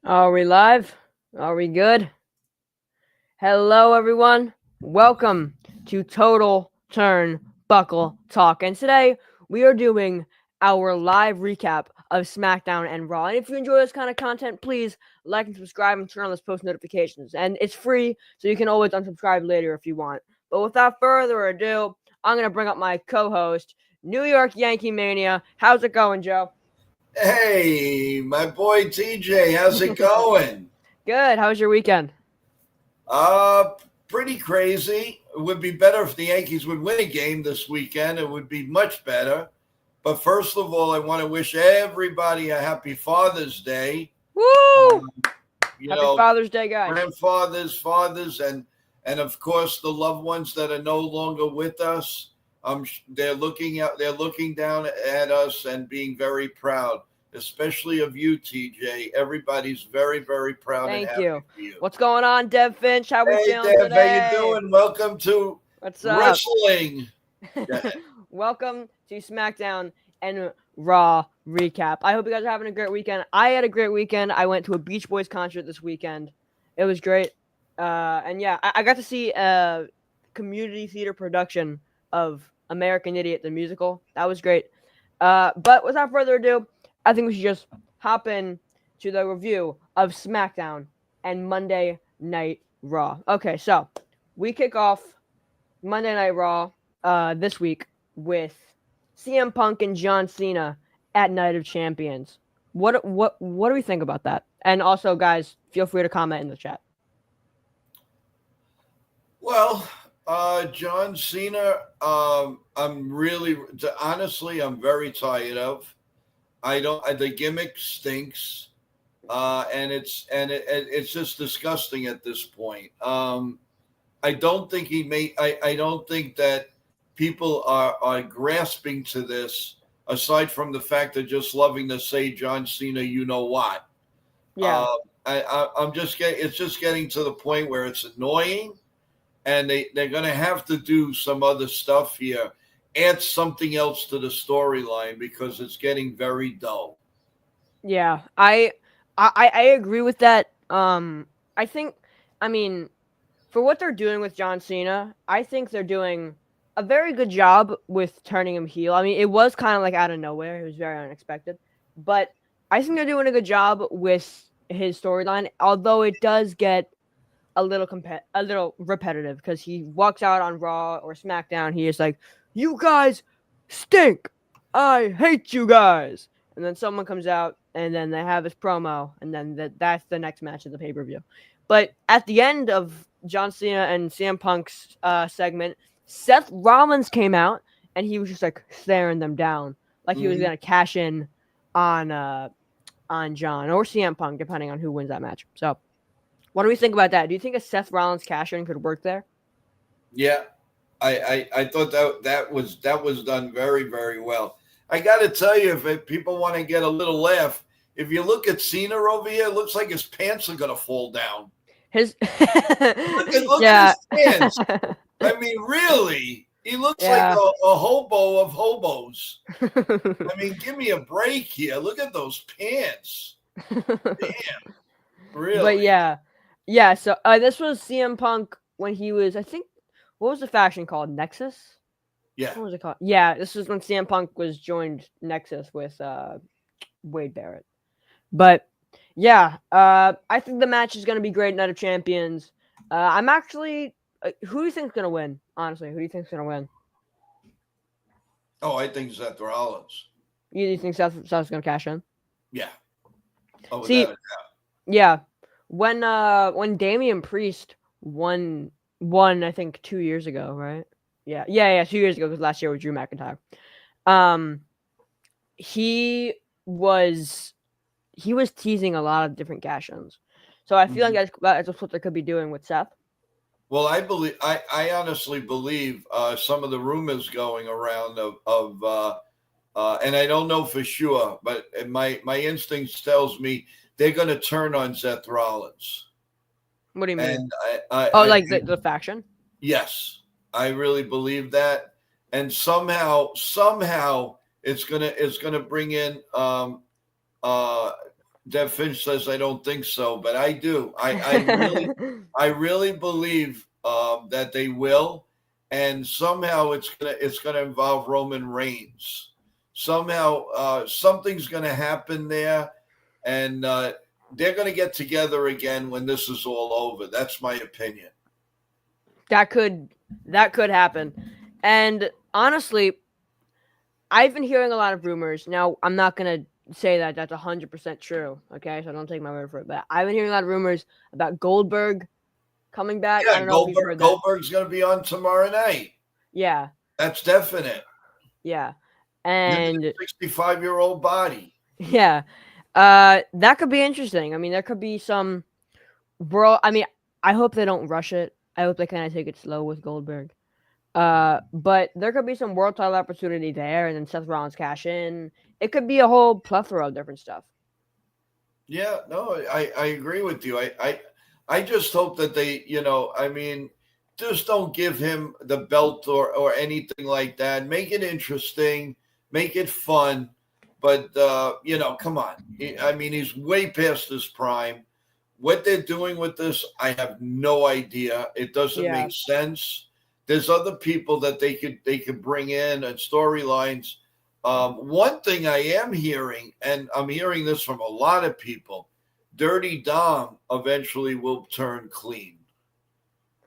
Are we live? Are we good? Hello, everyone. Welcome to Total Turn Buckle Talk. And today we are doing our live recap of Smackdown and Raw. And if you enjoy this kind of content, please like and subscribe and turn on those post notifications. And it's free, so you can always unsubscribe later if you want. But without further ado, I'm going to bring up my co host, New York Yankee Mania. How's it going, Joe? Hey, my boy TJ, how's it going? Good. How was your weekend? uh, Pretty crazy. It would be better if the Yankees would win a game this weekend. It would be much better. But first of all, I want to wish everybody a happy Father's Day. Woo! Um, you Happy know, Father's Day, guys. grandfathers, fathers, and of course the loved ones that are no longer with us. They're looking out. They're looking down at us and being very proud, especially of you, TJ. Everybody's very, very proud and Thank happy you. for you. What's going on, Dev Finch? How we Hey, feeling Deb, how you today? doing? Welcome to What's up? wrestling. Welcome to Smackdown and Raw recap. I hope you guys are having a great weekend. I had a great weekend. I went to a Beach Boys concert this weekend. It was great. And yeah, I got to see a community theater production of American Idiot the musical. That was great. But without further ado, I think we should just hop in to the review of SmackDown and Monday Night Raw. Okay, so we kick off Monday Night Raw this week with CM Punk and John Cena at Night of Champions. What do we think about that? And also, guys, feel free to comment in the chat. Well, John Cena, honestly, I'm very tired of. I don't. The gimmick stinks, it's just disgusting at this point. I don't think he made. I don't think that people are grasping to this. Aside from the fact of just loving to say John Cena, you know what? Yeah, Uh, I'm just getting. It's just getting to the point where it's annoying, and they're going to have to do some other stuff here. Add something else to the storyline because it's getting very dull. yeah. I agree with that. I think, I mean, for what they're doing with John Cena, I think they're doing a very good job with turning him heel. I mean, it was kind of like out of nowhere. It was very unexpected. But I think they're doing a good job with his storyline, although it does get a little repetitive because he walks out on Raw or SmackDown. He is like, "You guys stink. I hate you guys." And then someone comes out, and then they have his promo, and then that's the next match of the pay per view. But at the end of John Cena and CM Punk's segment, Seth Rollins came out, and he was just like staring them down, like he was Mhm. gonna cash in on John or CM Punk, depending on who wins that match. So what do we think about that? Do you think a Seth Rollins cash in could work there? Yeah, I thought that was done very, very well. I got to tell you, people want to get a little laugh, if you look at Cena over here, it looks like his pants are gonna fall down. His Look at yeah. his pants. I mean, really, he looks like Yeah. a hobo of hobos. I mean, give me a break here. Look at those pants. Damn, But really? yeah. Yeah, so this was CM Punk when he was, I think, what was the faction called? Nexus? Yeah. What was it called? Yeah, this is when CM Punk was joined Nexus with Wade Barrett. But yeah, I think the match is going to be great. Night of Champions. I'm actually. Who do you think's going to win? Honestly, who do you think's going to win? Oh, I think Seth Rollins. You think Seth's going to cash in? Yeah. Oh, without See, it. yeah, when Damian Priest won I think 2 years ago, right? Yeah, 2 years ago because last year was Drew McIntyre. Um, he was he was teasing a lot of different cash ins, so I feel like that's what they could be doing with Seth. Well, I honestly believe some of the rumors going around and I don't know for sure, but my instincts tells me they're going to turn on Seth Rollins. What do you mean? And Oh, like the faction? yes, I really believe that. And somehow it's gonna bring in uh Dev Finch says I don't think so, but I do. I really believe that they will, and somehow it's gonna involve Roman Reigns. Somehow, something's gonna happen there, and they're gonna get together again when this is all over. That's my opinion. that could happen. And honestly, I've been hearing a lot of rumors. Now, I'm not gonna say that that's 100% true. Okay, so don't take my word for it. But I've been hearing a lot of rumors about Goldberg coming back. I Yeah, don't know if you've heard that. Goldberg's gonna be on tomorrow night. Yeah, That's definite. yeah, Look at and the 65-year-old body. yeah, that could be interesting. I mean, there could be some world. I mean, I hope they don't rush it. I hope they kind of take it slow with Goldberg. But there could be some world title opportunity there, and then Seth Rollins cash in. It could be a whole plethora of different stuff. Yeah, no, I agree with you. I just hope that they, I mean, just don't give him the belt or anything like that. Make it interesting, make it fun. But come on. I mean, he's way past his prime. What they're doing with this, I have no idea. It doesn't Yeah. make sense. There's other people that they could bring in and storylines. One thing I am hearing, and I'm hearing this from a lot of people, Dirty Dom eventually will turn clean.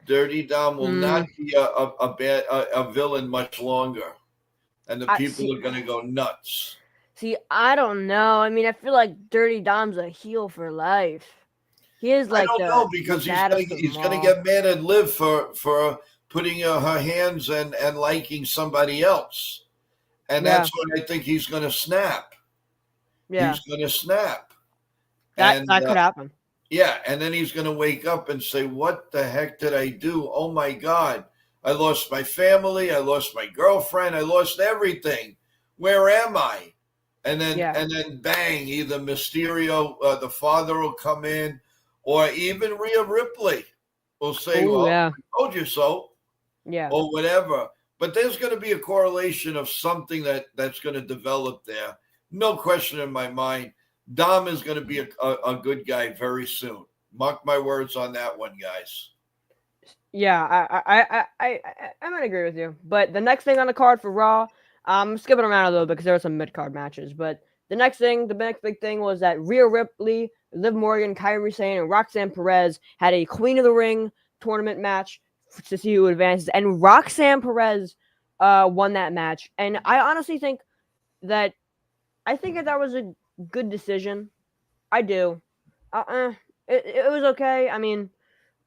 Dirty Dom will not be a villain much longer, and the people are going to go nuts. See, I don't know. I mean, I feel like Dirty Dom's a heel for life. He is I like don't know because he's gonna get mad at Liv for putting her hands and liking somebody else, and that's when I think he's going to snap. Yeah, He's going to snap. that And could happen. yeah, and then he's going to wake up and say, "What the heck did I do? Oh my God, I lost my family, I lost my girlfriend, I lost everything. Where am I?" And then bang, either Mysterio, the father, will come in, or even Rhea Ripley will say, Ooh, "Well, yeah. I told you so," Yeah. or whatever. But there's going to be a correlation of something that's going to develop there. No question in my mind. Dom is going to be a good guy very soon. Mark my words on that one, guys. Yeah, I'm gonna agree with you. But the next thing on the card for Raw, I'm skipping around a little bit because there were some mid card matches. But the next big thing was that Rhea Ripley, Liv Morgan, Kairi Sane, and Roxanne Perez had a Queen of the Ring tournament match to see who advances. And Roxanne Perez won that match. And I honestly think that that was a good decision. I do. It was okay. I mean,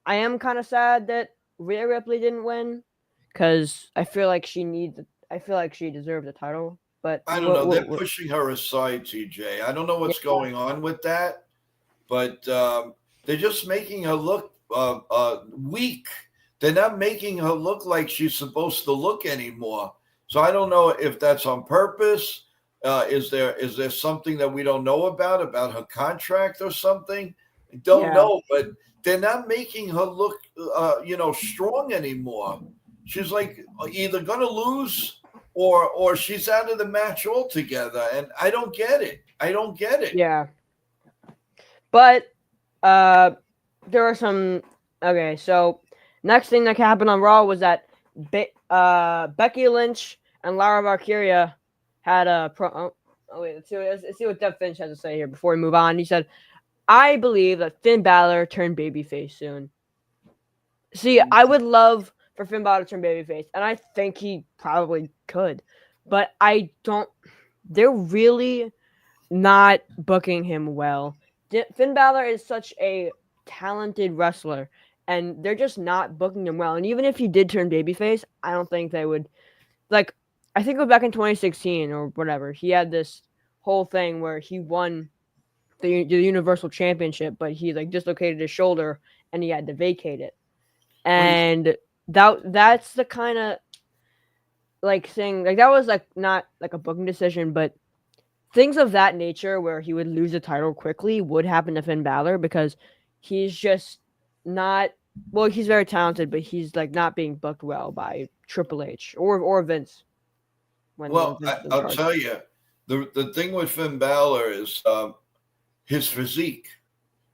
I am kind of sad that Rhea Ripley didn't win because I feel like she deserved the title. But I don't know. They're pushing her aside, TJ. I don't know what's going on with that, but they're just making her look weak. They're not making her look like she's supposed to look anymore. So I don't know if that's on purpose. Is there something that we don't know about her contract or something? I don't know, but they're not making her look, strong anymore. She's like either going to lose or she's out of the match altogether, and I don't get it. Yeah, but there are some. Okay, so next thing that happened on Raw was that Becky Lynch and Lara Valkyria had a pro. Oh wait, let's see what Dev Finch has to say here before we move on. He said, "I believe that Finn Balor turned babyface soon." See, I would love for Finn Balor to turn babyface, and I think he probably could, but I don't. They're really not booking him well. Finn Balor is such a talented wrestler, and they're just not booking him well. And even if he did turn babyface, I don't think they would. Like, I think it was back in 2016 or whatever. He had this whole thing where he won the Universal Championship, but he dislocated his shoulder and he had to vacate it. And that's the kind of thing that was not like a booking decision, but things of that nature where he would lose the title quickly would happen to Finn Balor because he's just not. Well, he's very talented, but he's not being booked well by Triple H or Vince. I'll tell you, the thing with Finn Balor is His physique.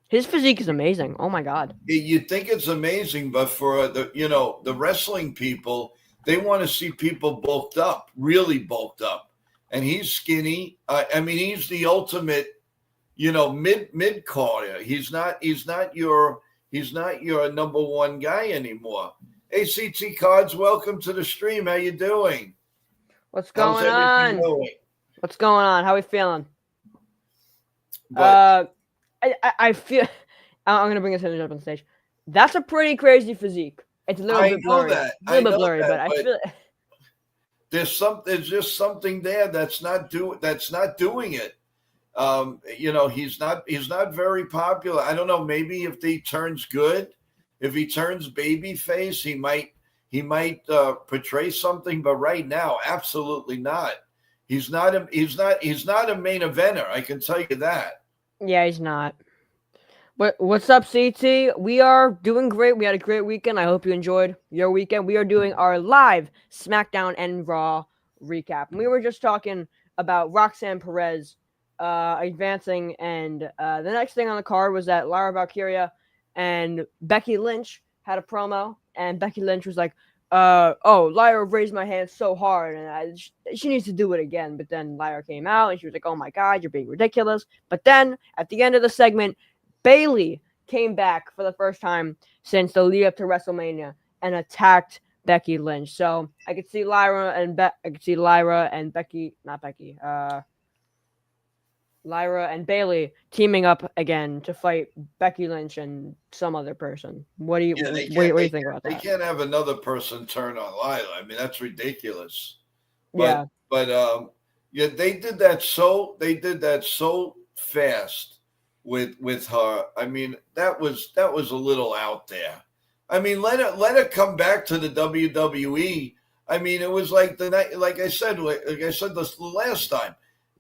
His physique is amazing. Oh my God. You think it's amazing, but for the wrestling people, they want to see people bulked up, really bulked up, and he's skinny. I mean, he's the ultimate, mid carder. He's not your number one guy anymore. ACT Cards, welcome to the stream. How you doing? What's How's going everything on? going? What's going on? How we feeling? But I feel I'm gonna bring this image up on stage. That's a pretty crazy physique. It's a little I bit know blurry. that. It's a little I bit know blurry, that, but I feel there's just something there that's not doing it. He's not very popular. I don't know. Maybe if he turns good, if he turns babyface, he might portray something. But right now, absolutely not. He's not a main eventer. I can tell you that. yeah, he's not. What's up, CT? We are doing great. We had a great weekend. I hope you enjoyed your weekend. We are doing our live SmackDown and Raw recap. And we were just talking about Roxanne Perez advancing, and the next thing on the card was that Lyra Valkyria and Becky Lynch had a promo, and Becky Lynch was like, Lyra raised my hand so hard, and she needs to do it again. But then Lyra came out, and she was like, oh my God, you're being ridiculous. But then at the end of the segment, Bayley came back for the first time since the lead up to WrestleMania and attacked Becky Lynch. So I could see Lyra and Lyra and Bayley teaming up again to fight Becky Lynch and some other person. What do you think about that? They can't have another person turn on Lyra. I mean, that's ridiculous. But they did that so fast with her. I mean, that was a little out there. I mean, let her come back to the WWE. I mean, it was like the night, like I said this the last time.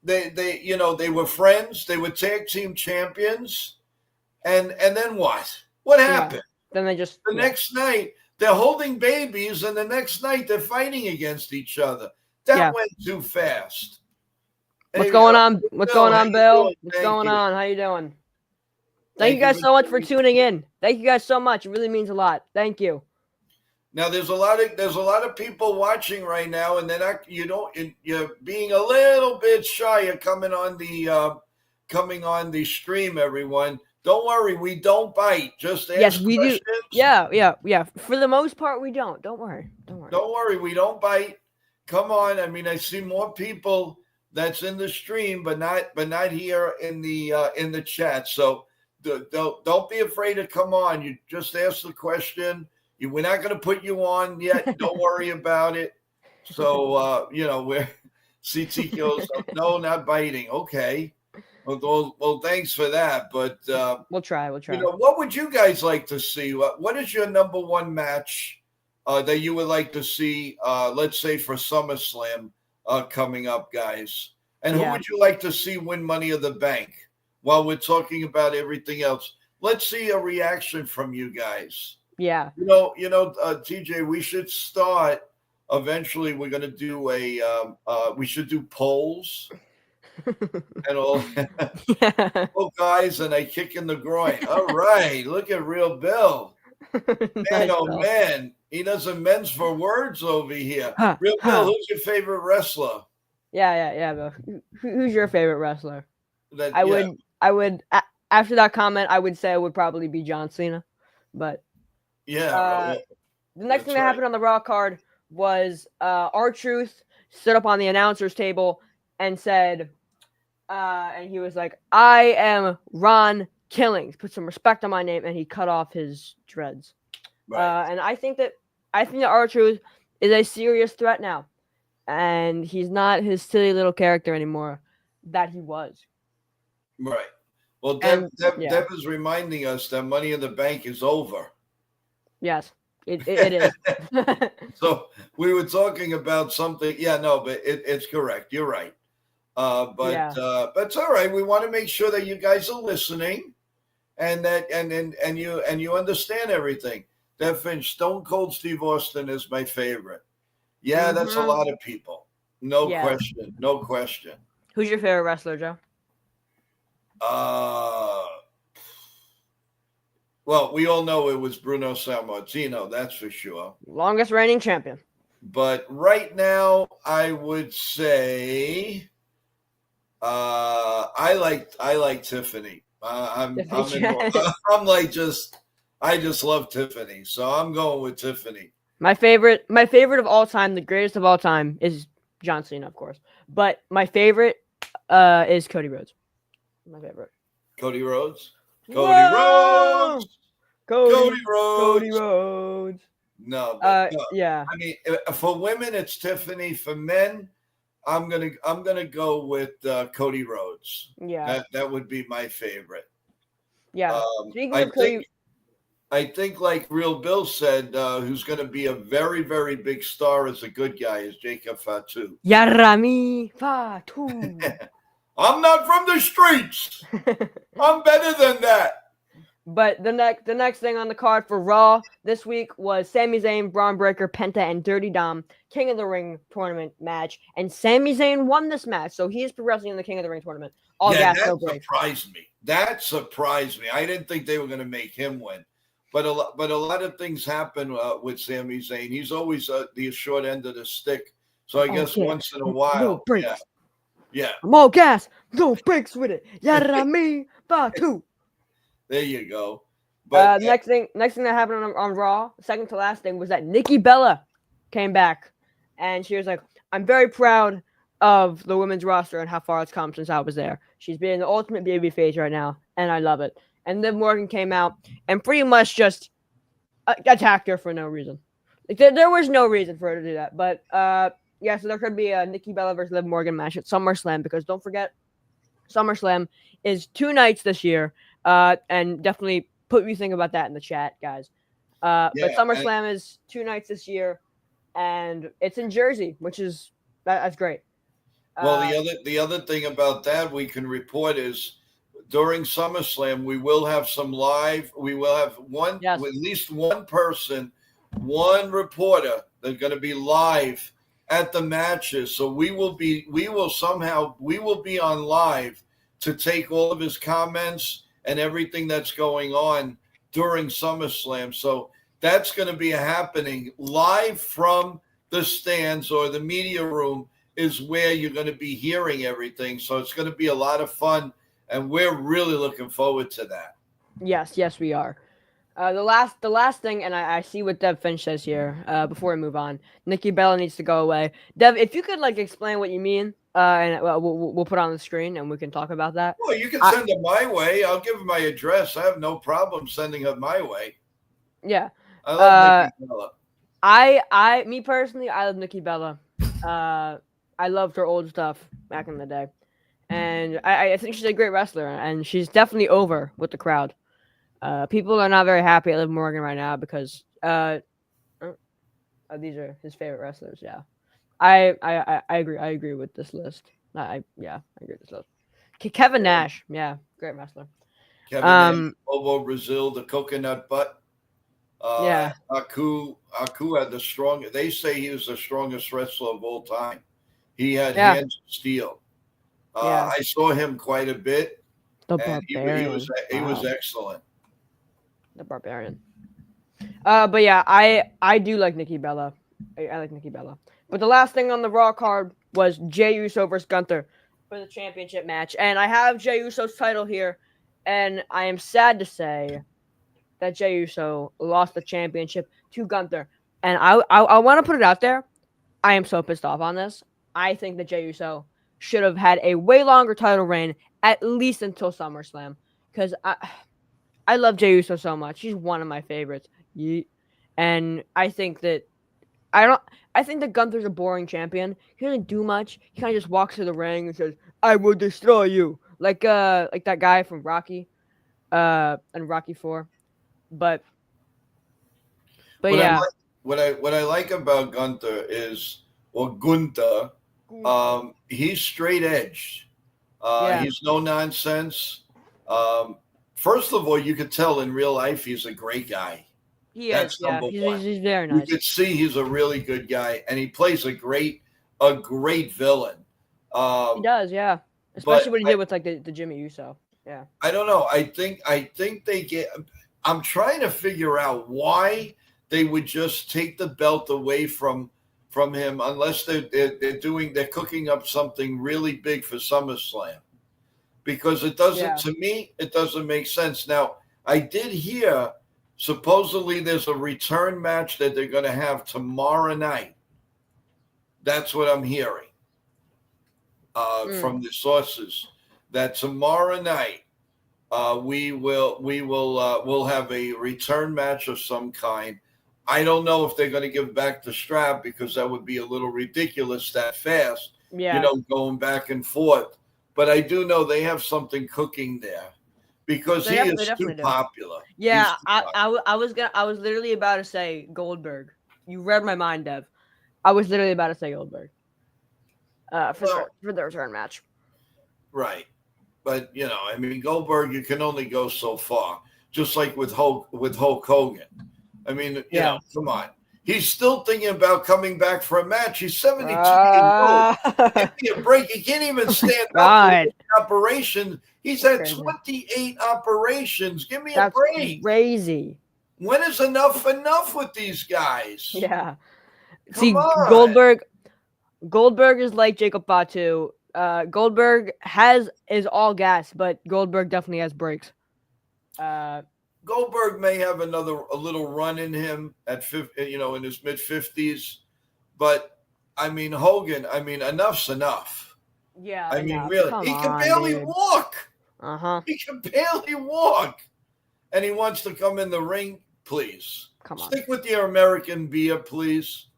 They were friends. They were tag team champions, and then what? What happened? Then they just next night they're holding babies, and the next night they're fighting against each other. That went too fast. What's going on? What's going on, Bill? What's going on? How you doing? Thank you guys so much for tuning in. Thank you guys so much. It really means a lot. Thank you. Now there's a lot of people watching right now, and you're being a little bit shy of coming on the stream. Everyone, don't worry, we don't bite. Just ask we questions. Do. Yeah. For the most part, we don't. Don't worry. Don't worry, we don't bite. Come on. I mean, I see more people that's in the stream, but not here in the chat. So don't be afraid to come on. You just ask the question. We're not going to put you on yet. Don't worry about it. So, where CT goes, no, not biting. Okay. Well, thanks for that. But we'll try. What would you guys like to see? What is your number one match that you would like to see, let's say, for SummerSlam coming up, guys? And who would you like to see win Money of the Bank? While we're talking about everything else, let's see a reaction from you guys. Yeah. TJ, we should start. Eventually, we're going to do we should do polls and all. Oh, guys, and I kick in the groin. All right. Look at Real Bill. Man, man. He does amends for words over here. Real Bill, who's your favorite wrestler? Yeah, Bill. Who's your favorite wrestler? I would after that comment, I would say it would probably be John Cena, but the next thing that happened on the Raw card was R-Truth stood up on the announcer's table and said, and he was like, "I am Ron Killings. Put some respect on my name," and he cut off his dreads. Right. And I think that R-Truth is a serious threat now, and he's not his silly little character anymore that he was. Right. Well, Deb is reminding us that Money in the Bank is over. Yes, it is. So we were talking about something. Yeah, no, but it's correct. You're right. But it's all right. We want to make sure that you guys are listening, and that and you understand everything. Definitely, Stone Cold Steve Austin is my favorite. Yeah, that's a lot of people. No question. Who's your favorite wrestler, Joe? Uh, well, we all know it was Bruno Sammartino, that's for sure. Longest reigning champion. But right now, I would say I like Tiffany. I'm in, I'm like just I just love Tiffany, so I'm going with Tiffany. my favorite of all time, the greatest of all time, is John Cena, of course. But my favorite is Cody Rhodes. My favorite. Cody Rhodes. Cody Whoa! Rhodes. Cody Cody Rhodes. Rhodes. No, but no. Yeah. I mean, for women, it's Tiffany. For men, I'm gonna go with Cody Rhodes. Yeah. That would be my favorite. Yeah. Um, Speaking I of Cody, think I think like Real Bill said, who's going to be a very very big star as a good guy is Jacob Fatu. Yarami Fatu. I'm not from the streets. I'm better than that. But the next thing on the card for Raw this week was Sami Zayn, Braun Breaker, Penta, and Dirty Dom King of the Ring tournament match, and Sami Zayn won this match, so he is progressing in the King of the Ring tournament. All gas, no brakes. Surprised me. That surprised me. I didn't think they were going to make him win, but a lot of things happen with Sami Zayn. He's always the short end of the stick. So I guess once in a while, no brakes. Yeah. I'm all gas, no brakes with it. Yarami Fatu. There you go. But next thing that happened on Raw, second to last thing, was that Nikki Bella came back, and she was like, "I'm very proud of the women's roster and how far it's come since I was there. She's being the ultimate babyface right now, and I love it." And Liv Morgan came out and pretty much just attacked her for no reason. Like there was no reason for her to do that. But yeah, so there could be a Nikki Bella versus Liv Morgan match at SummerSlam, because don't forget, SummerSlam is 2 nights this year. And definitely put what you think about that in the chat, guys. But SummerSlam is 2 nights this year, and it's in Jersey, which is that's great. Well, the other thing about that we can report is during SummerSlam we will have some live. We will have at least one person, one reporter that's going to be live at the matches. So we will be on live to take all of his comments and everything that's going on during SummerSlam. So that's going to be happening live from the stands, or the media room is where you're going to be hearing everything. So it's going to be a lot of fun, and we're really looking forward to that. Yes, we are. The last thing, and I see what Dev Finch says here before we move on. Nikki Bella needs to go away. Dev, if you could explain what you mean, and we'll put it on the screen and we can talk about that. Well, you can send her my way. I'll give her my address. I have no problem sending her my way. Yeah. I love Nikki Bella. Me personally, I love Nikki Bella. I loved her old stuff back in the day. And I think she's a great wrestler, and she's definitely over with the crowd. People are not very happy at Liv Morgan right now because these are his favorite wrestlers. Yeah, I agree. I agree with this list. I agree with this list. Kevin Nash, yeah, great wrestler. Kevin Nash, Bobo Brazil, the coconut butt. Aku had the strongest. They say he was the strongest wrestler of all time. He had hands of steel. I saw him quite a bit, and he was excellent. The Barbarian. But yeah, I do like Nikki Bella. I like Nikki Bella. But the last thing on the Raw card was Jey Uso versus Gunther for the championship match, and I have Jey Uso's title here, and I am sad to say that Jey Uso lost the championship to Gunther, and I want to put it out there. I am so pissed off on this. I think that Jey Uso should have had a way longer title reign, at least until SummerSlam, because I love Jey Uso so much. He's one of my favorites. And I think that Gunther's a boring champion. He doesn't do much. He kind of just walks to the ring and says, "I will destroy you," like that guy from Rocky, and Rocky 4. But yeah. What I like about Gunther is, Gunther, he's straight edge. He's no nonsense. First of all, you could tell in real life he's a great guy. He is. Yeah, he's very nice. You could see he's a really good guy, and he plays a great villain. He does, yeah. Especially what he did with the Jimmy Uso. Yeah. I don't know. I think they get. I'm trying to figure out why they would just take the belt away from him unless they're cooking up something really big for SummerSlam, because it doesn't, Yeah. to me, it doesn't make sense. Now, I did hear supposedly there's a return match that they're going to have tomorrow night. That's what I'm hearing Mm. from the sources, that tomorrow night we'll have a return match of some kind. I don't know if they're going to give back the strap, because that would be a little ridiculous that fast, Yeah. going back and forth. But I do know they have something cooking there, because he They is too definitely do. popular. He's Yeah, too popular. I was literally about to say Goldberg. You read my mind, Dev. I was literally about to say Goldberg. Well, For the return match. right. But I mean, Goldberg, you can only go so far. Just like with Hulk Hogan. I mean, Yeah. come on. He's still thinking about coming back for a match. He's 72 years old. Uh, Give me a break. He can't even stand up from God, the operation. He's that's had crazy. 28 operations. Give me a That's break. crazy. When is enough with these guys? Yeah. Come See, on. Goldberg is like Jacob Fatu. Goldberg is all gas, but Goldberg definitely has brakes. Uh, Goldberg may have a little run in him at 50, in his mid 50s, but I mean, Hogan, I mean, enough's enough. yeah, I mean, enough. really, Come he can on, barely dude. walk. Uh-huh. He can barely walk, and he wants to come in the ring. Please Come on. stick with your American beer, please,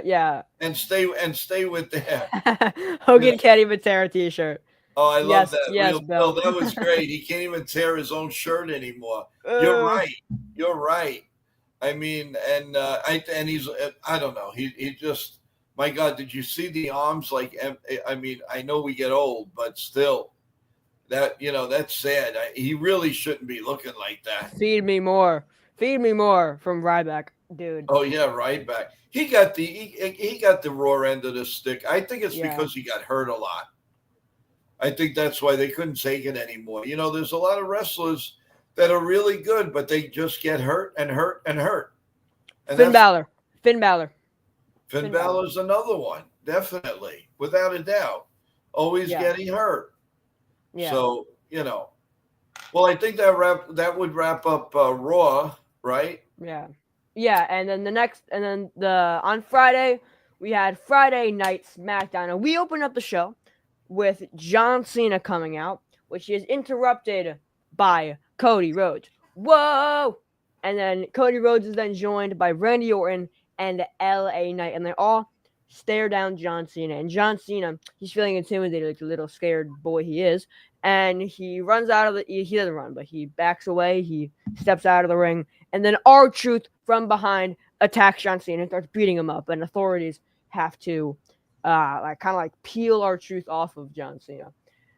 Yeah. and stay with that. Hogan can't even tear a t-shirt. Oh, I love Yes, that. yes, Real Bill, Bill. that was great. He can't even tear his own shirt anymore. You're uh, right. You're right. I mean, and he's, I don't know. He just, my God, did you see the arms? Like, I mean, I know we get old, but still, that's sad. He really shouldn't be looking like that. feed me more. Feed me more from Ryback, dude. Oh yeah, right back. He got the raw end of the stick. I think it's Yeah. because he got hurt a lot. I think that's why they couldn't take it anymore. There's a lot of wrestlers that are really good, but they just get hurt and hurt and hurt. And Finn that's Balor. Finn Balor. Finn Finn Balor. Balor's another one, definitely, without a doubt. Always Yeah. getting hurt. Yeah. So, well, I think that would wrap up Raw, right? Yeah. Yeah, and then on Friday, we had Friday Night Smackdown, and we opened up the show with John Cena coming out, which is interrupted by Cody Rhodes. Whoa! And then Cody Rhodes is then joined by Randy Orton and LA Knight, and they all stare down John Cena. And John Cena, he's feeling intimidated, like the little scared boy he is, and he runs out of the. He doesn't run, but he backs away. He steps out of the ring, and then R-Truth from behind attacks John Cena and starts beating him up, and authorities have to like peel R-Truth off of John Cena.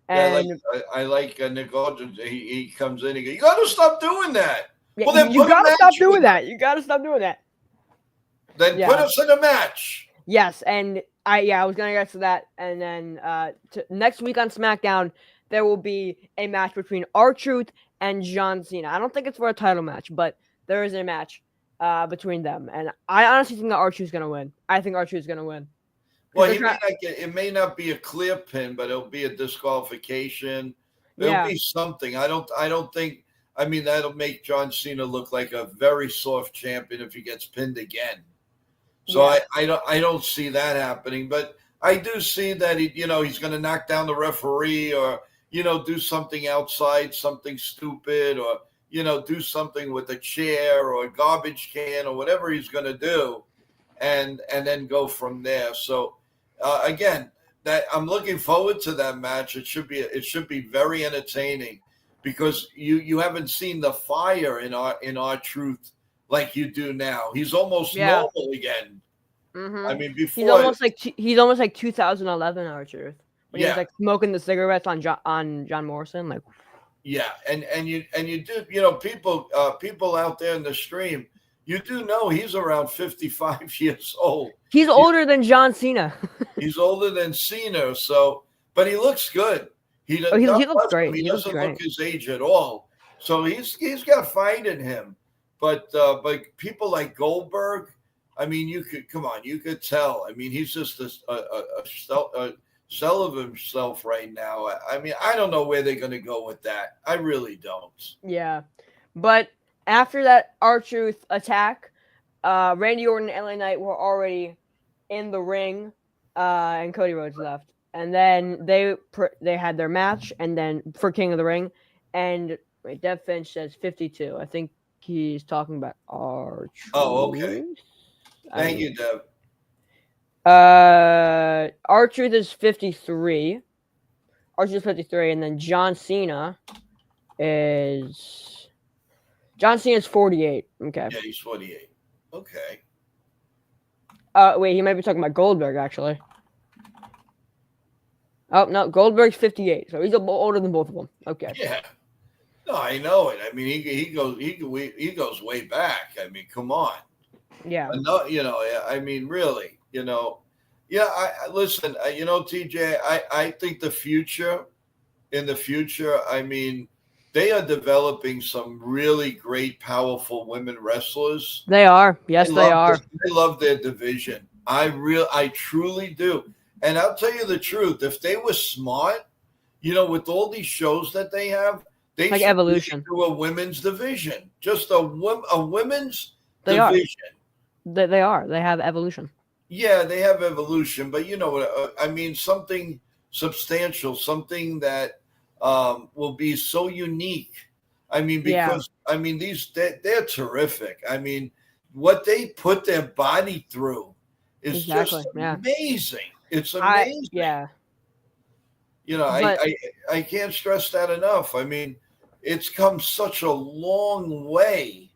Yeah, And I like Nick Aldridge. He comes in. He goes, "You got to stop doing that." yeah, Well, then you put a gotta stop match doing with. that. You gotta stop doing that. Then put Yeah. us in a match. Yes, and I was gonna get to that, and then next week on SmackDown there will be a match between R-Truth and John Cena. I don't think it's for a title match, but there is a match between them, and I honestly think that R-Truth's gonna win. I think R-Truth's gonna win. Well, it may not be a clear pin, but it'll be a disqualification. It'll Yeah, be something. I don't think. I mean, that'll make John Cena look like a very soft champion if he gets pinned again. So yeah, I don't see that happening, but I do see that he's going to knock down the referee, or do something outside, something stupid, or do something with a chair or a garbage can or whatever he's going to do, and then go from there. So again, that I'm looking forward to that match. It should be very entertaining, because you haven't seen the fire in R-Truth like you do now. He's almost yeah. normal again. I Mm-hmm. mean, He's before, almost like 2011 R-Truth when he was yeah, like smoking the cigarettes on John Morrison. Like, yeah, and you do, people out there in the stream, you do know he's around 55 years old. he's older than John Cena. He's older than Cena, but he looks good. Oh, God he looks bless him. great. He He looks doesn't look great. his age at all. So he's got fight in him. But people like Goldberg, I mean, you could tell. I mean, he's just a shell of himself right now. I mean, I don't know where they're going to go with that. I really don't. Yeah, but after that R-Truth attack, Randy Orton and LA Knight were already in the ring, and Cody Rhodes left, and then they had their match, and then for King of the Ring, and wait, Dev Finch says 52. I think he's talking about Oh, okay. R-Truth. Thank you, Deb. R-Truth is 53. R-Truth is 53, and then is John Cena's 48. Okay. Yeah, he's 48. Okay. Wait, he might be talking about Goldberg actually. Oh no, Goldberg's 58, so he's older than both of them. Okay. Yeah. No, I know it. I mean, he goes way back. I mean, come on. Yeah. No, I mean, really, yeah. I listen. TJ, I think in the future, I mean, they are developing some really great, powerful women wrestlers. They are. Yes, they are. I love their division. I truly do. And I'll tell you the truth. If they were smart, with all these shows that they have, they Like should Evolution. do a women's division, just a women's They division. They are. They have Evolution. Yeah, they have Evolution, but I mean, something substantial, something that will be so unique. I mean, because I mean, they're terrific. I mean, what they put their body through is just amazing. It's amazing. Yeah. I can't stress that enough. I mean, it's come such a long way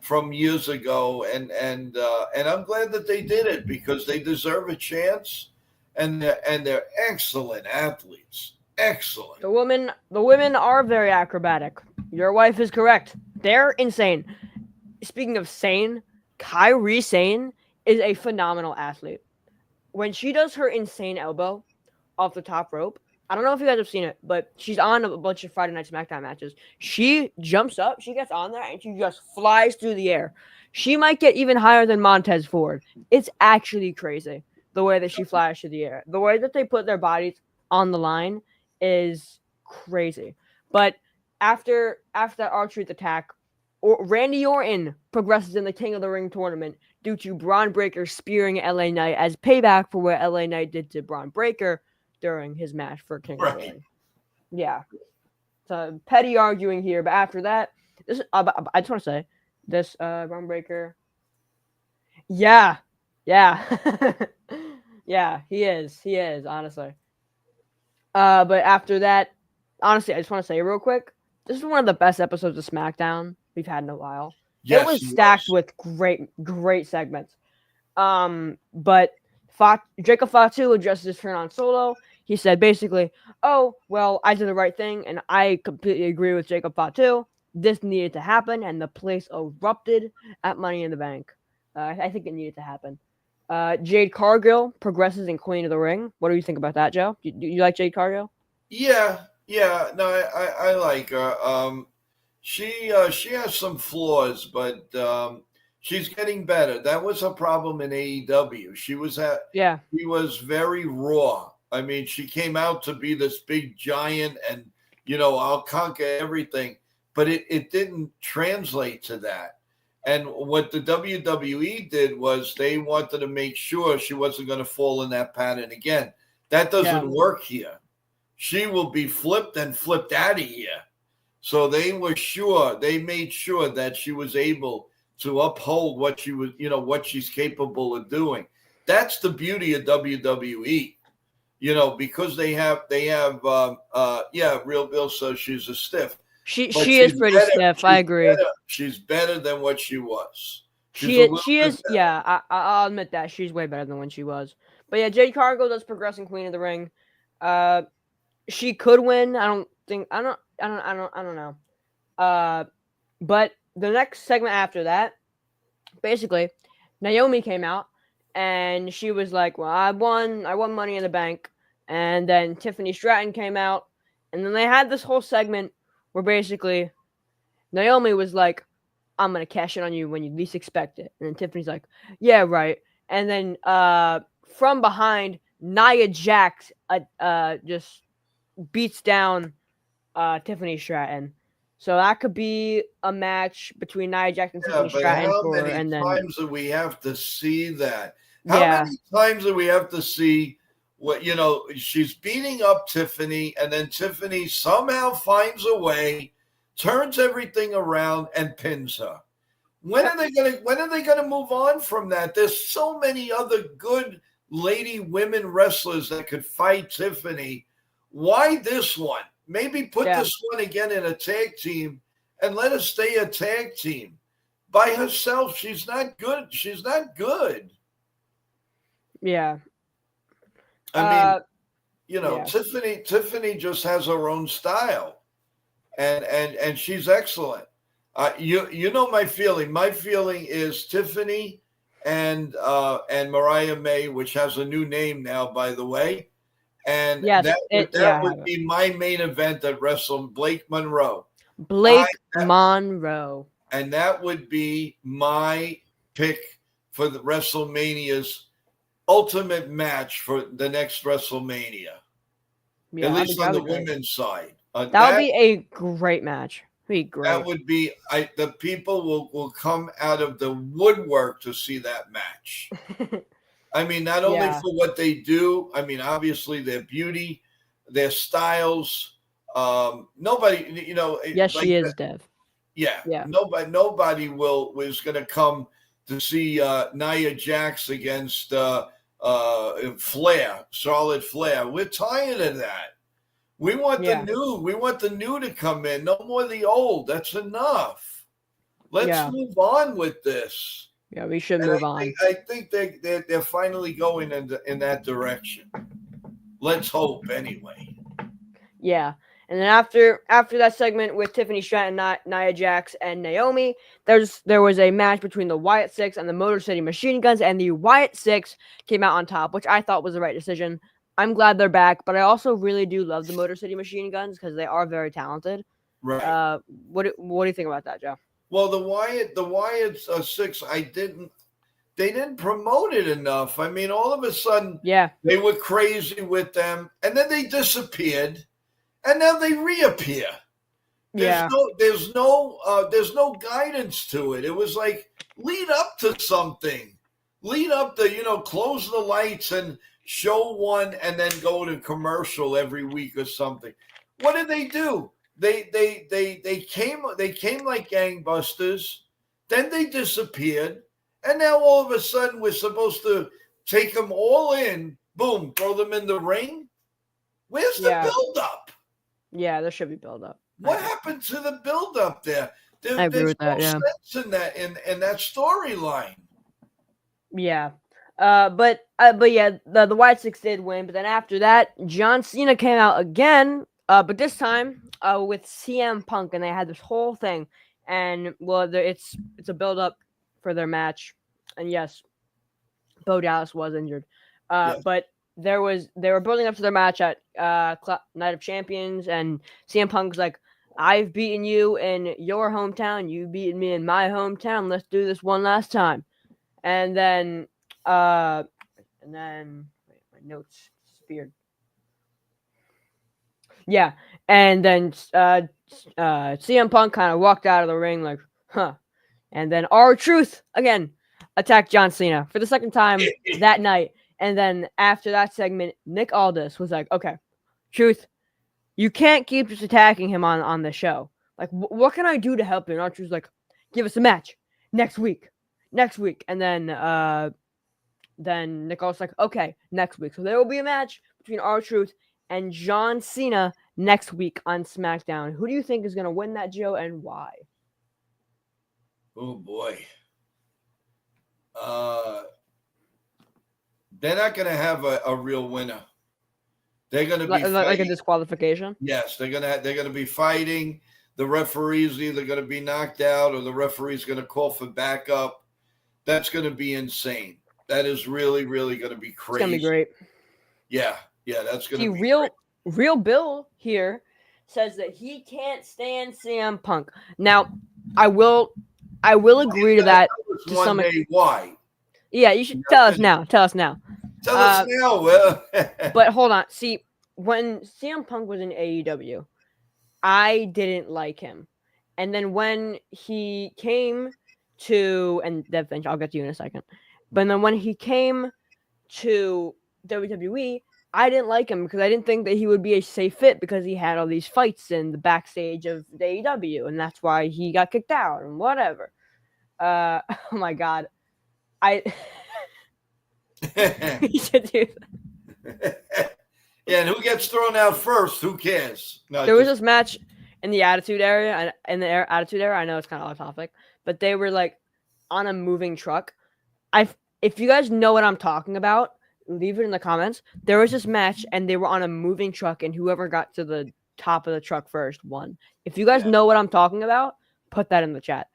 from years ago, and I'm glad that they did it because they deserve a chance, and they're excellent athletes. Excellent. The women are very acrobatic. Your wife is correct. They're insane. Speaking of sane, Kairi Sane is a phenomenal athlete. When she does her insane elbow off the top rope, I don't know if you guys have seen it, but she's on a bunch of Friday Night Smackdown matches. She jumps up, she gets on there, and she just flies through the air. She might get even higher than Montez Ford. It's actually crazy the way that she flies through the air. The way that they put their bodies on the line is crazy. But after that R-Truth attack, Randy Orton progresses in the King of the Ring tournament due to Braun Breaker spearing LA Knight as payback for what LA Knight did to Braun Breaker during his match for King of the Ring. Yeah. So petty arguing here, but after that, this I just want to say this Braun Breaker. Yeah. Yeah. Yeah, he is, honestly. But after that, honestly, I just want to say real quick, this is one of the best episodes of SmackDown we've had in a while. Yes, it was stacked with great segments. But Jacob Fatu addresses his turn on Solo. He said basically, "Oh, well, I did the right thing," and I completely agree with Jacob Fatu. This needed to happen, and the place erupted at Money in the Bank. I think it needed to happen. Jade Cargill progresses in Queen of the Ring. What do you think about that, Joe? Do you like Jade Cargill? Yeah. No, I like her. She has some flaws, but she's getting better. That was a problem in AEW. She was very raw. I mean, she came out to be this big giant and, I'll conquer everything. But it didn't translate to that. And what the WWE did was they wanted to make sure she wasn't going to fall in that pattern again. That doesn't work here. She will be flipped and flipped out of here. So they made sure that she was able to uphold what she was, what she's capable of doing. That's the beauty of WWE, because they have, Real Bill says she's a stiff. She is pretty stiff. I agree. She's better than what she was. She is. Yeah, I'll admit that she's way better than when she was. But yeah, Jade Cargill does progress in Queen of the Ring. She could win. I don't know. But the next segment after that, basically, Naomi came out and she was like, "Well, I won Money in the Bank." And then Tiffany Stratton came out And then they had this whole segment where basically Naomi was like, I'm going to cash in on you when you least expect it. And then Tiffany's like, yeah, right. And then from behind, Nia Jax just beats down Tiffany Stratton. So that could be a match between Nia Jax and Yeah, Tiffany but Stratton how for, many and then times do we have to see that? How yeah, many times do we have to see what, she's beating up Tiffany, and then Tiffany somehow finds a way, turns everything around, and pins her? When are they gonna move on from that? There's so many other good lady women wrestlers that could fight Tiffany. Why this one? Maybe put yeah, this one again in a tag team and let her stay a tag team. By herself, she's not good. She's not good. yeah, I mean, yeah, Tiffany just has her own style, and she's excellent. You know my feeling. My feeling is Tiffany and Mariah May, which has a new name now, by the way, and yes, that I would have it. be my main event at Wrestle Blake Monroe. I Blake Monroe. and that would be my pick for the WrestleMania's ultimate match for the next WrestleMania, at Yeah, least on that'd the be great. women's side. That would be a great match. Be That great. would be the people will come out of the woodwork to see that match. I mean, not only Yeah. for what they do, I mean, obviously their beauty, their styles. Nobody, Yes, like, she is, Dev. yeah, Yeah. nobody was going to come to see Nia Jax against Flair, Charlotte Flair. We're tired of that. We want the Yeah. new. We want the new to come in. No more the old. That's enough. Let's Yeah. move on with this. Yeah. We should And move on. I think they're finally going in that direction. Let's hope, anyway. Yeah. And then after that segment with Tiffany Stratton, Nia Jax, and Naomi, there was a match between the Wyatt Six and the Motor City Machine Guns, and the Wyatt Six came out on top, which I thought was the right decision. I'm glad they're back, but I also really do love the Motor City Machine Guns because they are very talented. Right. What do you think about that, Joe? Well, the Wyatt Six, they didn't promote it enough. I mean, all of a sudden, Yeah. they were crazy with them, and then they disappeared, and now they reappear. Yeah. There's no guidance to it. It was like, lead up to something, lead up to close the lights and show one, and then go to commercial every week or something. What did they do? They came like gangbusters, then they disappeared, and now all of a sudden we're supposed to take them all in. Boom, throw them in the ring. Where's the Yeah. build-up? Yeah, there should be build up. What happened to the build-up there? I agree There's with that. no Yeah. sense in that storyline. Yeah. But yeah, the White Six did win. But then after that, John Cena came out again. But this time, with CM Punk, and they had this whole thing. And well, it's a build up for their match. And yes, Bo Dallas was injured. Yes. But they were building up to their match at Night of Champions, and CM Punk's like, I've beaten you in your hometown, you beaten me in my hometown. Let's do this one last time. And then wait, my notes disappeared. Yeah, and then CM Punk kind of walked out of the ring like, huh. And then R-Truth again attacked John Cena for the second time that night. And then after that segment, Nick Aldis was like, okay, Truth, you can't keep just attacking him on the show. Like, what can I do to help you? And R-Truth's like, give us a match next week. And then Nick Aldis like, okay, next week. So there will be a match between R-Truth and John Cena next week on SmackDown. Who do you think is going to win that, Joe, and why? Oh boy. They're not going to have a real winner. They're going to be like a disqualification. Yes, they're going to be fighting. The referee's either going to be knocked out or the referee's going to call for backup. That's going to be insane. That is really, really going to be crazy. It's going to be great. Yeah, that's going to be real Bill here says that he can't stand CM Punk. Now, I will agree to that Tell us to one some. day why. Yeah, you should tell us now. Tell us now. Tell us now. Well, But hold on. See, when CM Punk was in AEW, I didn't like him. And then when he came to, and Dev Finch, I'll get to you in a second. But then when he came to WWE, I didn't like him because I didn't think that he would be a safe fit because he had all these fights in the backstage of the AEW, and that's why he got kicked out and whatever. Oh my god, I you should do. yeah, and who gets thrown out first? Who cares? No, There was this match in the Attitude Era, Attitude Era. I know it's kind of off topic, but they were like on a moving truck. If you guys know what I'm talking about, leave it in the comments. There was this match, and they were on a moving truck, and whoever got to the top of the truck first won. If you guys know what I'm talking about, put that in the chat.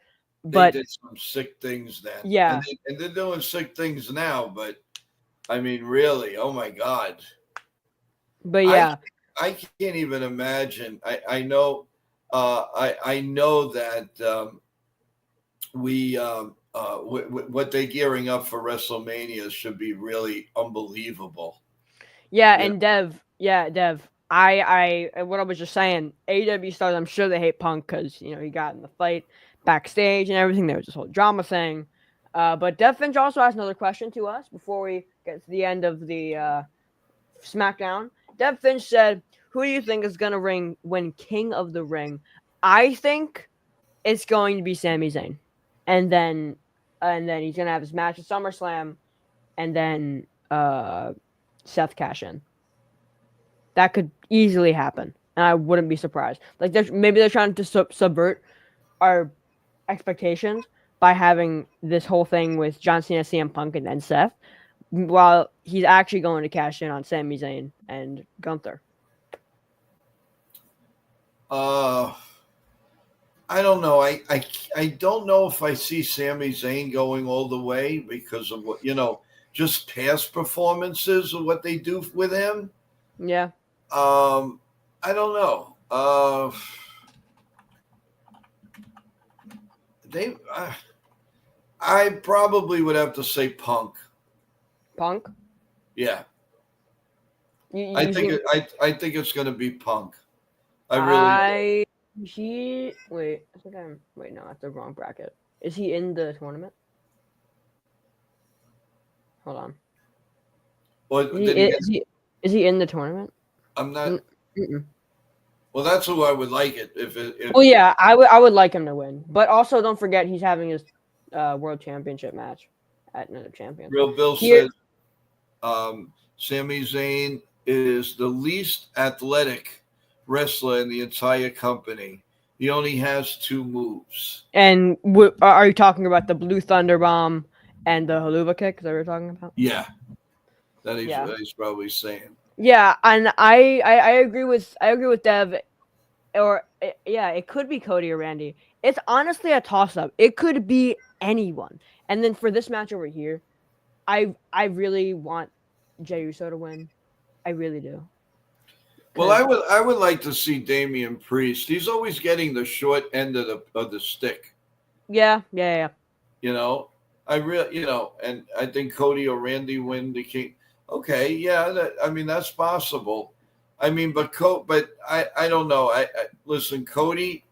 They But did some sick things then. yeah, and they're doing sick things now. But I mean, really, oh my god. but yeah, I can't even imagine. I know, I know that what they're gearing up for WrestleMania should be really unbelievable. yeah, and Dev, I what I was just saying, AEW stars, I'm sure they hate Punk because he got in the fight backstage and everything. There was this whole drama thing. But Dev Finch also has another question to us before we get to the end of the Smackdown. Dev Finch said, "Who do you think is gonna win King of the Ring?" I think it's going to be Sami Zayn, and then he's gonna have his match at SummerSlam, and then Seth cash in. That could easily happen, and I wouldn't be surprised. Like maybe they're trying to subvert our expectations by having this whole thing with John Cena, CM Punk, and then Seth, while he's actually going to cash in on Sami Zayn and Gunther. I don't know. I don't know if I see Sami Zayn going all the way because of what just past performances of what they do with him. Yeah. I don't know. I probably would have to say Punk. Punk. Yeah. I think it's going to be Punk. Wait. I think wait. No, that's the wrong bracket. Is he in the tournament? Hold on. Well, is he in the tournament? I'm not. Well, that's who I would like it if well, yeah, I would like him to win, but also don't forget he's having his world championship match at Night of Champions. Real Bill says Sami Zayn is the least athletic wrestler in the entire company. He only has 2 moves. And are you talking about the Blue Thunder Bomb and the Haluva Kick that we're talking about? Yeah, that he's probably saying. Yeah, and I agree with Dev, or it could be Cody or Randy. It's honestly a toss up. It could be anyone. And then for this match over here, I really want Jey Uso to win. I really do. Well, I would like to see Damian Priest. He's always getting the short end of the stick. Yeah. I really, and I think Cody or Randy win the King. Okay, yeah, that's possible. I mean, but I don't know. I listen, Cody.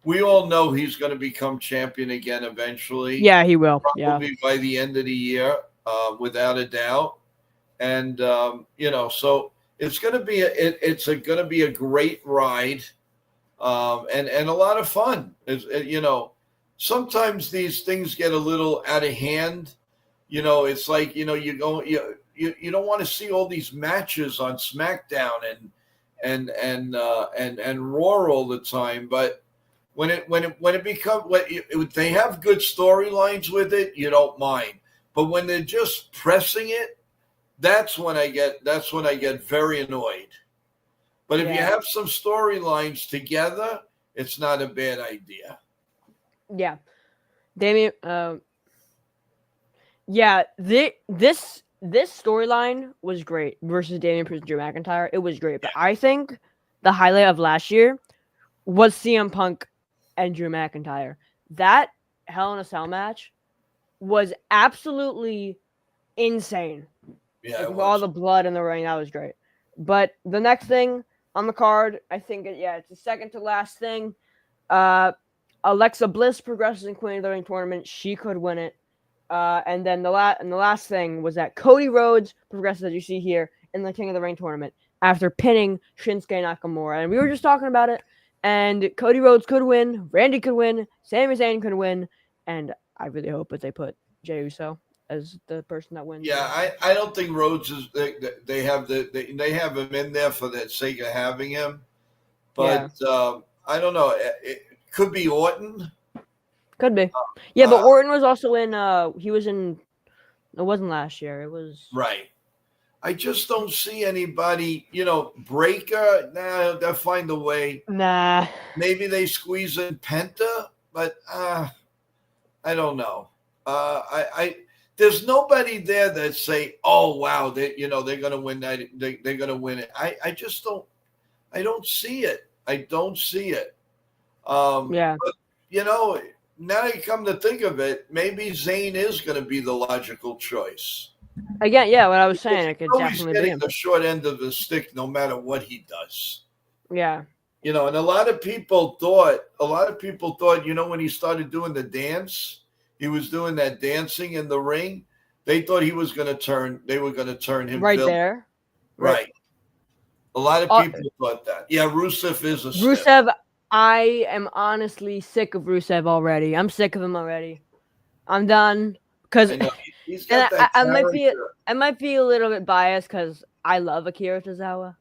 We all know he's going to become champion again eventually. Yeah, he will. Probably by the end of the year, without a doubt. And so it's going to be a great ride, and a lot of fun. Sometimes these things get a little out of hand. It's like you don't want to see all these matches on SmackDown and Raw all the time, but when it becomes they have good storylines with it, you don't mind. But when they're just pressing it, that's when I get very annoyed. But if you have some storylines together, it's not a bad idea. Yeah, Damien. This storyline was great versus Damian Priest and Drew McIntyre. It was great, but I think the highlight of last year was CM Punk and Drew McIntyre. That Hell in a Cell match was absolutely insane. Yeah, Like it with all was. the blood in the ring, that was great. But the next thing on the card, I think, it's the second to last thing. Alexa Bliss progresses in Queen of the Ring tournament. She could win it. And then the last thing was that Cody Rhodes progresses, as you see here, in the King of the Ring tournament after pinning Shinsuke Nakamura. And we were just talking about it. And Cody Rhodes could win. Randy could win. Sami Zayn could win. And I really hope that they put Jey Uso as the person that wins. Yeah, I don't think Rhodes is. They have they have him in there for the sake of having him, but I don't know. It could be Orton. Could be. Yeah, but Orton was also in. He was in. It wasn't last year. It was right. I just don't see anybody. Breaker. Nah, they'll find a way. Nah. Maybe they squeeze in Penta, but I don't know. There's nobody there that say, "Oh wow, they're gonna win that. They're gonna win it." I just don't. I don't see it. I don't see it. Yeah. But, now you come to think of it, maybe Zayn is going to be the logical choice. Again, yeah, what I was saying, it could definitely be him. The short end of the stick, no matter what he does. Yeah. And a lot of people thought, when he started doing the dance, he was doing that dancing in the ring. They thought they were going to turn him right villain. there. Right. A lot of people thought that. Yeah, Rusev is a Rusev. I am honestly sick of Rusev already. I'm sick of him already. I'm done because he's got that I might be a little bit biased because I love Akira Tozawa.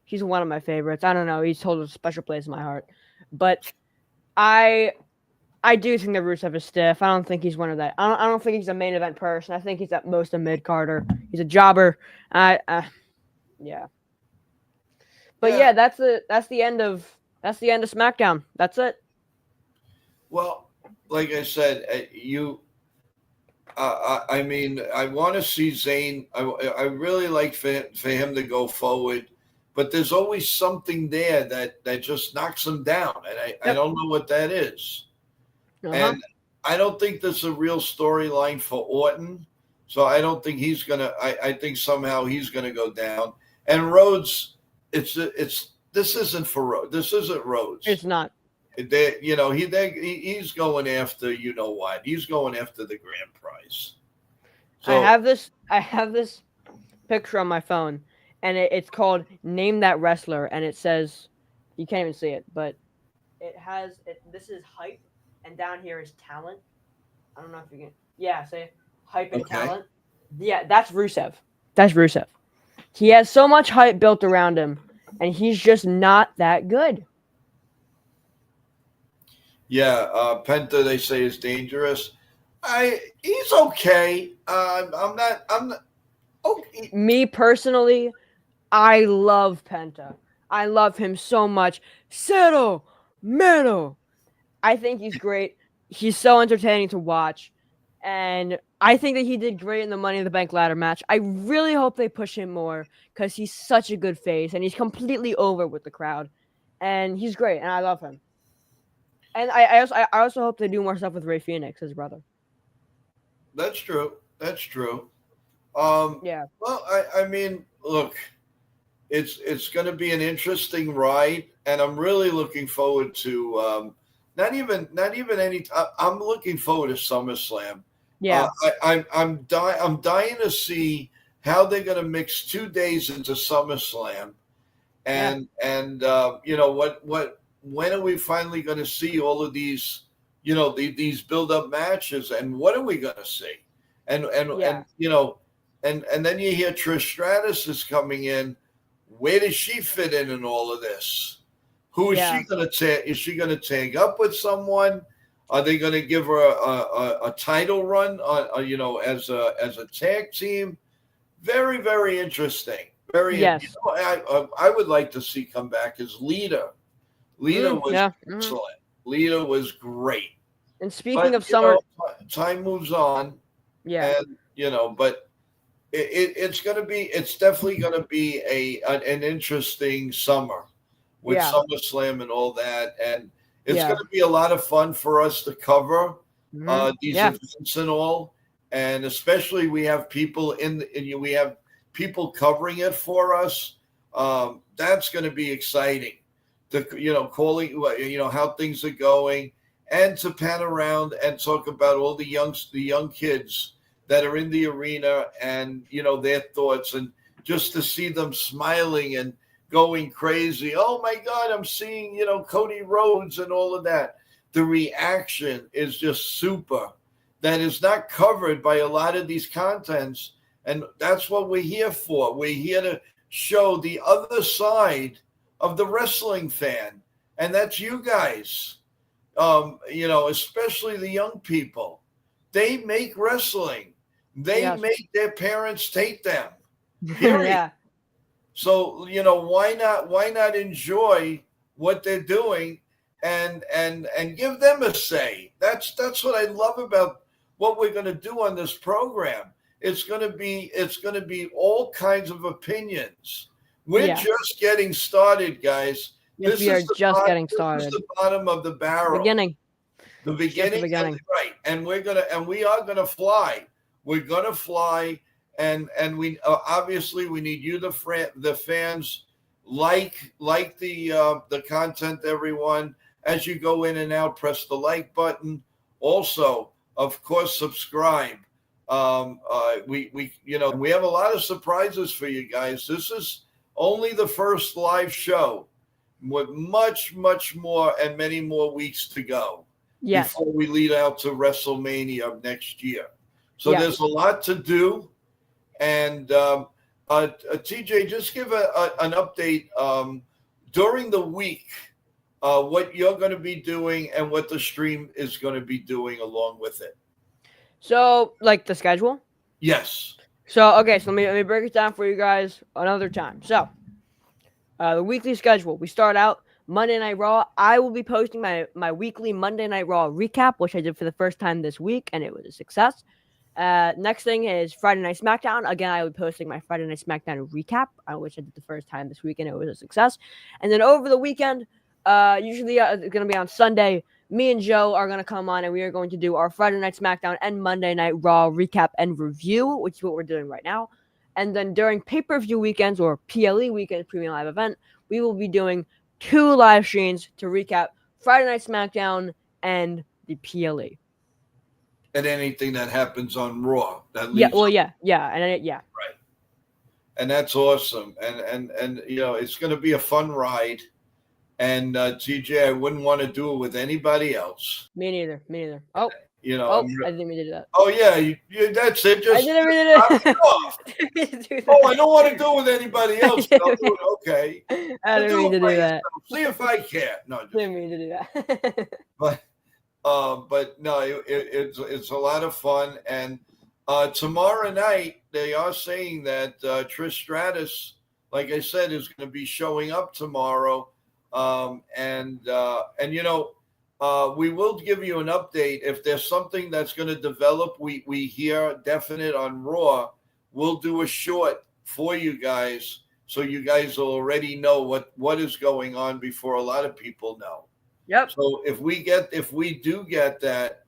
He's one of my favorites. I don't know. He's holds a special place in my heart. But I do think that Rusev is stiff. I don't think he's one of that. I don't think he's a main event person. I think he's at most a mid carder. He's a jobber. Yeah. But yeah, that's the end of SmackDown. That's it. Well, like I said, I mean, I want to see Zayn. I really like for him to go forward, but there's always something there that just knocks him down, and I don't know what that is. And I don't think there's a real storyline for Orton, so I don't think he's gonna. I think somehow he's gonna go down. And Rhodes, this isn't for Rhodes. This isn't Rhodes. It's not. He's going after what? He's going after the grand prize. So, I have this picture on my phone, and it's called "Name That Wrestler," and it says, you can't even see it, but it has it. This is hype, and down here is talent. I don't know if you can. Yeah, say hype and talent. Yeah, that's Rusev. That's Rusev. He has so much hype built around him, and he's just not that good. Yeah, Penta, they say, is dangerous. He's okay. I'm not. Okay. Me personally, I love Penta. I love him so much. Cero Mero. I think he's great. He's so entertaining to watch. And I think that he did great in the Money in the Bank ladder match. I really hope they push him more because he's such a good face and he's completely over with the crowd. And he's great, and I love him. And I also hope they do more stuff with Rey Fenix, his brother. That's true. Yeah. Well, I mean, look, it's going to be an interesting ride, and I'm really looking forward to not even any. I'm looking forward to SummerSlam. Yeah. I'm dying to see how they're going to mix 2 days into SummerSlam, and when are we finally going to see all of these, these build-up matches, and what are we going to see? And then you hear Trish Stratus is coming in. Where does she fit in all of this? Who is she going to tag? Is she going to tag up with someone? Are they going to give her a title run as a tag team? Very, very interesting. Yes. I would like to see come back as Lita. Lita was excellent. Lita was great. And speaking of summer, time moves on. Yeah. And but it's definitely going to be an interesting summer with Yeah. SummerSlam and all that, and it's going Yeah. to be a lot of fun for us to cover these Yeah. events and all, and especially we have people we have people covering it for us. That's going to be exciting. To calling how things are going, and to pan around and talk about all the young kids that are in the arena and their thoughts, and just to see them smiling and going crazy. Oh my God, I'm seeing Cody Rhodes and all of that. The reaction is just super. That is not covered by a lot of these contents, and that's what we're here for. We're here to show the other side of the wrestling fan, and that's you guys. Especially the young people. They make wrestling. They Yes. make their parents take them. Period. Yeah. So why not enjoy what they're doing and give them a say. That's what I love about what we're going to do on this program. It's going to be all kinds of opinions. We're Yeah. just getting started, guys. Yes, we are just getting This is started. the bottom of the barrel. Beginning. The It's just the beginning, beginning. right? And we are gonna fly. We're gonna fly, and we obviously we need you, the fans, like the content, everyone. As you go in and out, press the like button. Also, of course, subscribe. We have a lot of surprises for you guys. This is only the first live show, with much more and many more weeks to go. Yes. Before we lead out to WrestleMania of next year. So Yes. there's a lot to do. And TJ, just give an update during the week, what you're going to be doing and what the stream is going to be doing along with it. So, like the schedule? Yes. So, okay, so let me break it down for you guys another time. So, the weekly schedule. We start out Monday Night Raw. I will be posting my weekly Monday Night Raw recap, which I did for the first time this week, and it was a success. Next thing is Friday Night Smackdown. Again, I will be posting my Friday Night Smackdown recap, which I did the first time this week, and it was a success. And then over the weekend, usually it's going to be on Sunday, me and Joe are going to come on, and we are going to do our Friday Night Smackdown and Monday Night Raw recap and review, which is what we're doing right now. And then during pay-per-view weekends or PLE weekends, premium live event, we will be doing 2 live streams to recap Friday Night Smackdown and the PLE. And anything that happens on Raw. That Yeah, leaves well, yeah. Right. And that's awesome. And it's going to be a fun ride. And TJ, I wouldn't want to do it with anybody else. Me neither. I didn't mean to do that. Oh yeah, that's it. Just I didn't mean to do that. Oh, I don't want to do it with anybody else. I'll do it. Okay. I didn't mean to do that. See if I can. No, Didn't mean to do that. But no, it's a lot of fun. And tomorrow night they are saying that Trish Stratus, like I said, is going to be showing up tomorrow. We will give you an update if there's something that's going to develop. We hear definite on Raw. We'll do a short for you guys, so you guys will already know what is going on before a lot of people know. Yep. So if we do get that,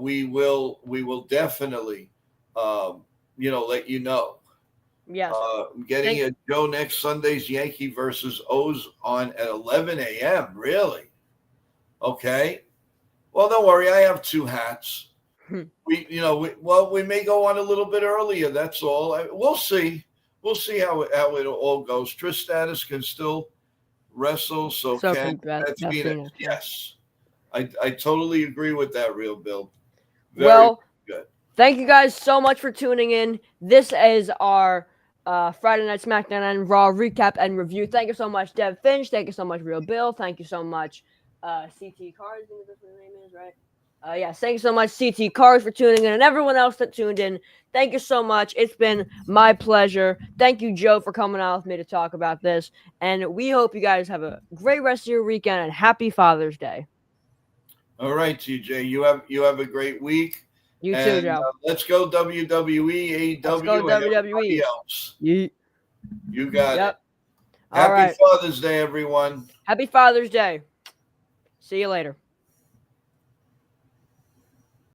we will definitely, let you know. Yes. Getting a Joe next Sunday's Yankee versus O's on at 11 a.m. Really? Okay. Well, don't worry. I have 2 hats. We may go on a little bit earlier. That's all. We'll see. We'll see how it all goes. Trish Stratus can still wrestle, so can Athena. Yes. I totally agree with that, Real Bill. Very good. Thank you guys so much for tuning in. This is our Friday Night Smackdown and Raw recap and review. Thank you so much, Dev Finch. Thank you so much, Real Bill. Thank you so much, CT Cars. I think that's what his name is, right? Yes, thank you so much, CT Cars, for tuning in, and everyone else that tuned in. Thank you so much. It's been my pleasure. Thank you, Joe, for coming on with me to talk about this. And we hope you guys have a great rest of your weekend and happy Father's Day. All right, TJ. You have a great week. You too, And Joe. let's go WWE, Let's go AEW, and everybody WWE. else. Yeet. You got it. Yep. All Happy right. Father's Day, everyone. Happy Father's Day. See you later.